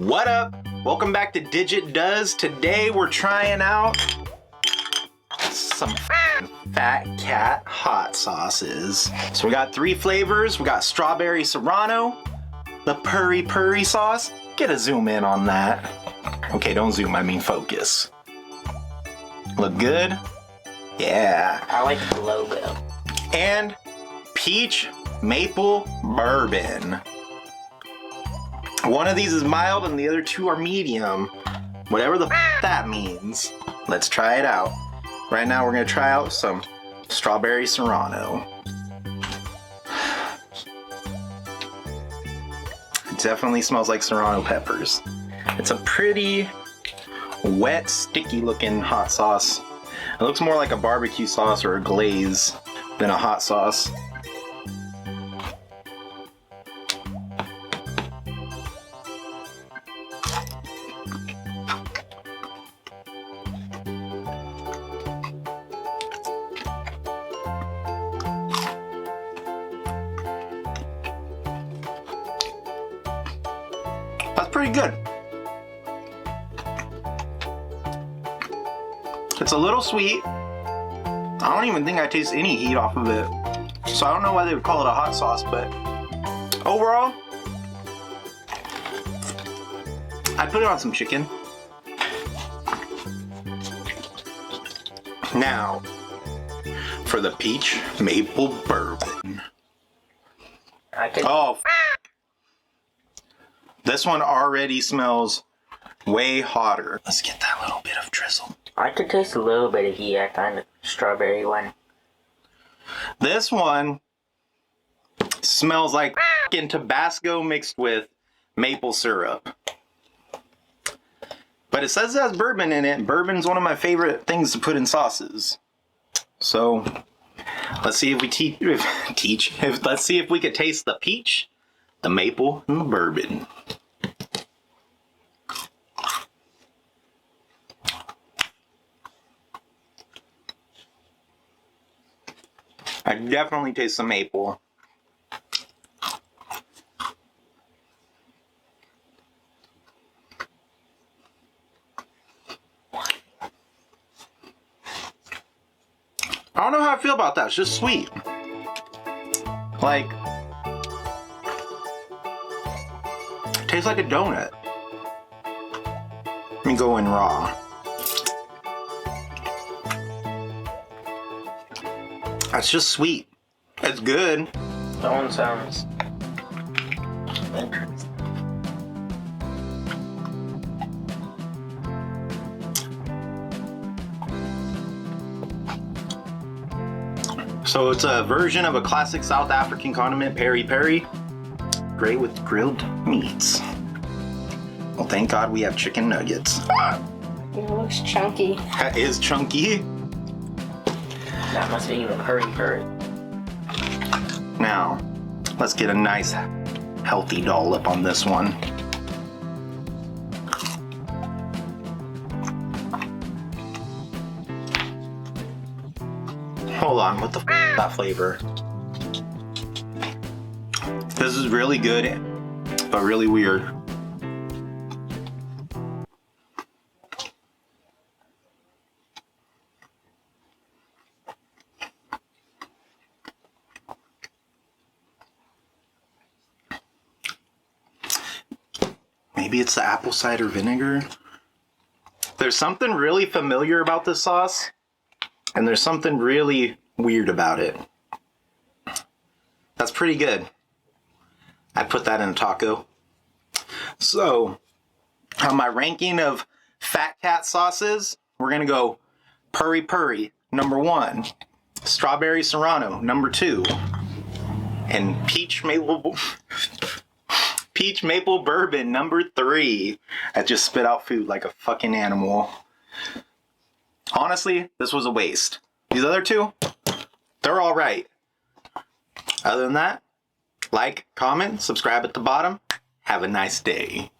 What up? Welcome back to Digit Does. Today we're trying out some Fat Cat hot sauces. So we got 3 flavors. We got strawberry serrano, the puri sauce. Get a zoom in on that. Okay, don't zoom, I mean focus. Look good? Yeah. I like the logo. And peach maple bourbon. One of these is mild and the other 2 are medium. Whatever the that means. Let's try it out. Right now we're gonna try out some strawberry serrano. It definitely smells like serrano peppers. It's a pretty wet, sticky looking hot sauce. It looks more like a barbecue sauce or a glaze than a hot sauce. That's pretty good. It's a little sweet. I don't even think I taste any heat off of it. So I don't know why they would call it a hot sauce, but overall, I'd put it on some chicken. Now, for the peach maple bourbon. Oh, this one already smells way hotter. Let's get that little bit of drizzle. I could taste a little bit of heat at the end of the strawberry one. This one smells like f***ing Tabasco mixed with maple syrup. But it says it has bourbon in it. Bourbon's one of my favorite things to put in sauces. So let's see if we let's see if we could taste the peach, the maple, and the bourbon. I definitely taste some maple. I don't know how I feel about that. It's just sweet. Like, it tastes like a donut. Let me go in raw. It's just sweet. It's good. That one sounds interesting. So it's a version of a classic South African condiment, peri peri. Great with grilled meats. Well, thank God we have chicken nuggets. It looks chunky. That is chunky. That must be even puri. Now, let's get a nice healthy dollop on this one. Hold on, what the f that flavor? This is really good, but really weird. Maybe it's the apple cider vinegar. There's something really familiar about this sauce, and there's something really weird about it. That's pretty good. I'd put that in a taco. So, on my ranking of Fat Cat sauces, we're gonna go puri puri, number 1, strawberry serrano, number 2, and peach maple bourbon, number 3. I just spit out food like a fucking animal. Honestly, this was a waste. These other 2, they're all right. Other than that, like, comment, subscribe at the bottom. Have a nice day.